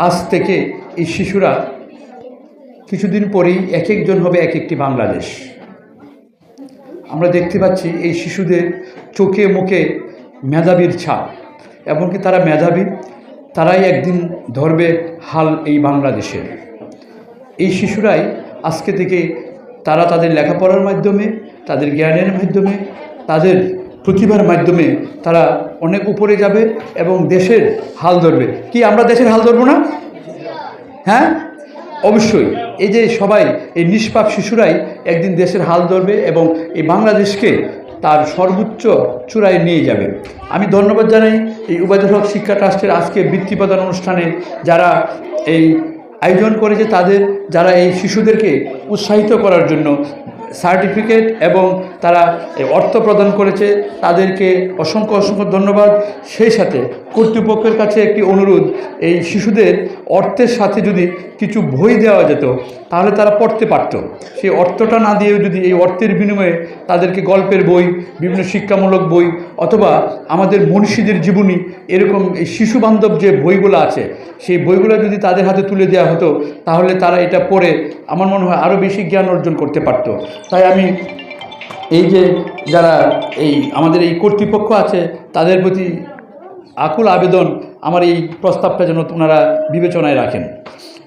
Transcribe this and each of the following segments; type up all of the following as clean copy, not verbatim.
আজ থেকে এই শিশুরা কিছুদিন পরেই এক একজন হবে এক একটি বাংলাদেশ। আমরা দেখতে পাচ্ছি এই শিশুদের চোখে মুখে মেধাবীর ছাপ, এমনকি তারা মেধাবী, তারাই একদিন ধরবে হাল এই বাংলাদেশের। এই শিশুরাই আজকে থেকে তারা তাদের লেখাপড়ার মাধ্যমে, তাদের জ্ঞানের মাধ্যমে, তাদের প্রতিভার মাধ্যমে তারা অনেক উপরে যাবে এবং দেশের হাল ধরবে। কি আমরা দেশের হাল ধরবো না? হ্যাঁ, অবশ্যই। এই যে সবাই এই নিষ্পাপ শিশুরাই একদিন দেশের হাল ধরবে এবং এই বাংলাদেশকে তার সর্বোচ্চ চূড়ায় নিয়ে যাবে। আমি ধন্যবাদ জানাই এই উবায়দুল হক শিক্ষা ট্রাস্টের আজকে বৃত্তি প্রদান অনুষ্ঠানে যারা এই আয়োজন করেছে, তাদের যারা এই শিশুদেরকে উৎসাহিত করার জন্য সার্টিফিকেট এবং তারা অর্থ প্রদান করেছে, তাদেরকে অসংখ্য অসংখ্য ধন্যবাদ। সেই সাথে কর্তৃপক্ষের কাছে একটি অনুরোধ, এই শিশুদের অর্থের সাথে যদি কিছু বই দেওয়া যেত তাহলে তারা পড়তে পারত। সেই অর্থটা না দিয়েও যদি এই অর্থের বিনিময়ে তাদেরকে গল্পের বই, বিভিন্ন শিক্ষামূলক বই অথবা আমাদের মনীষীদের জীবনী, এরকম এই শিশুবান্ধব যে বইগুলো আছে সেই বইগুলো যদি তাদের হাতে তুলে দেওয়া হতো তাহলে তারা এটা পড়ে আমার মনে হয় আরও বেশি জ্ঞান অর্জন করতে পারত। তাই আমি এই যে যারা এই আমাদের এই কর্তৃপক্ষ আছে তাদের প্রতি আকুল আবেদন, আমার এই প্রস্তাবটা যেন ওনারা বিবেচনায় রাখেন।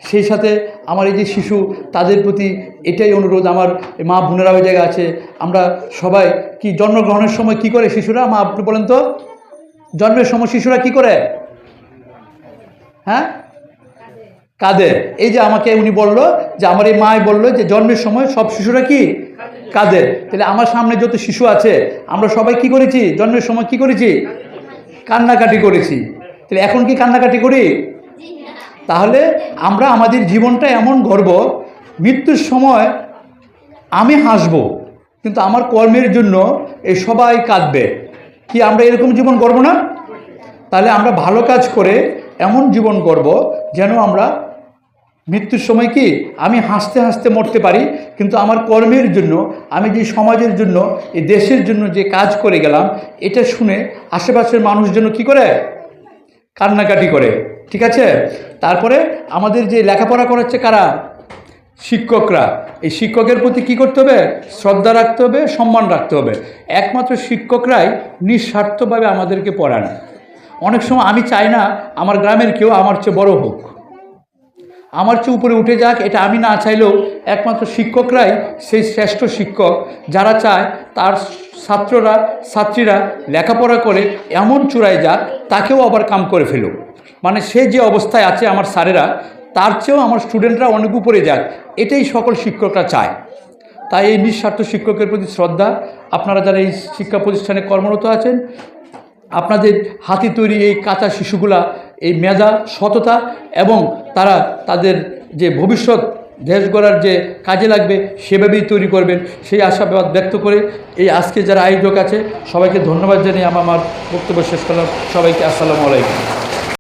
সেই সাথে আমার এই যে শিশু, তাদের প্রতি এটাই অনুরোধ, আমার মা বোনেরা ওই জায়গায় আছে, আমরা সবাই কি জন্মগ্রহণের সময় কি করে শিশুরা, মা আপনি বলেন তো, জন্মের সময় শিশুরা কি করে? হ্যাঁ, কাঁদে। এই যে আমাকে উনি বললো যে আমার এই মায় বললো যে জন্মের সময় সব শিশুরা কি কাঁদে। তাহলে আমার সামনে যত শিশু আছে আমরা সবাই কি করেছি? জন্মের সময় কি করেছি? কান্নাকাটি করেছি। তাহলে এখন কি কান্নাকাটি করি? তাহলে আমরা আমাদের জীবনটা এমন গড়ব, মৃত্যুর সময় আমি হাসব কিন্তু আমার কর্মের জন্য এই সবাই কাঁদবে। কি আমরা এরকম জীবন গড়ব না? তাহলে আমরা ভালো কাজ করে এমন জীবন গড়ব যেন আমরা মৃত্যুর সময় কি আমি হাসতে হাসতে মরতে পারি, কিন্তু আমার কর্মের জন্য, আমি যে সমাজের জন্য, এই দেশের জন্য যে কাজ করে গেলাম, এটা শুনে আশেপাশের মানুষজন কি করে? কান্নাকাটি করে। ঠিক আছে? তারপরে আমাদের যে লেখাপড়া করাচ্ছে কারা? শিক্ষকরা। এই শিক্ষকের প্রতি কি করতে হবে? শ্রদ্ধা রাখতে হবে, সম্মান রাখতে হবে। একমাত্র শিক্ষকরাই নিঃস্বার্থভাবে আমাদেরকে পড়ান। অনেক সময় আমি চাই না আমার গ্রামের কেউ আমার চেয়ে বড় হোক, আমার চেয়ে উপরে উঠে যাক, এটা আমি না চাইলেও একমাত্র শিক্ষকরাই সেই শ্রেষ্ঠ শিক্ষক, যারা চায় তার ছাত্ররা ছাত্রীরা লেখাপড়া করে এমন চূড়ায় যাক তাকেও আবার কাম করে ফেলুক। মানে সে যে অবস্থায় আছে আমার স্যারেরা, তার চেয়েও আমার স্টুডেন্টরা অনেক উপরে যাক, এটাই সকল শিক্ষকরা চায়। তাই এই নিঃস্বার্থ শিক্ষকের প্রতি শ্রদ্ধা। আপনারা যারা এই শিক্ষা প্রতিষ্ঠানে কর্মরত আছেন, আপনাদের হাতে তৈরি এই কাঁচা শিশুগুলা এই মেধা, সততা এবং তারা তাদের যে ভবিষ্যৎ দেশ গড়ার যে কাজে লাগবে সেভাবেই তৈরি করবেন, সেই আশাবাদ ব্যক্ত করে এই আজকে যারা আয়োজক আছে সবাইকে ধন্যবাদ জানিয়ে আমার বক্তব্য শেষ করলাম। সবাইকে আসসালামু আলাইকুম।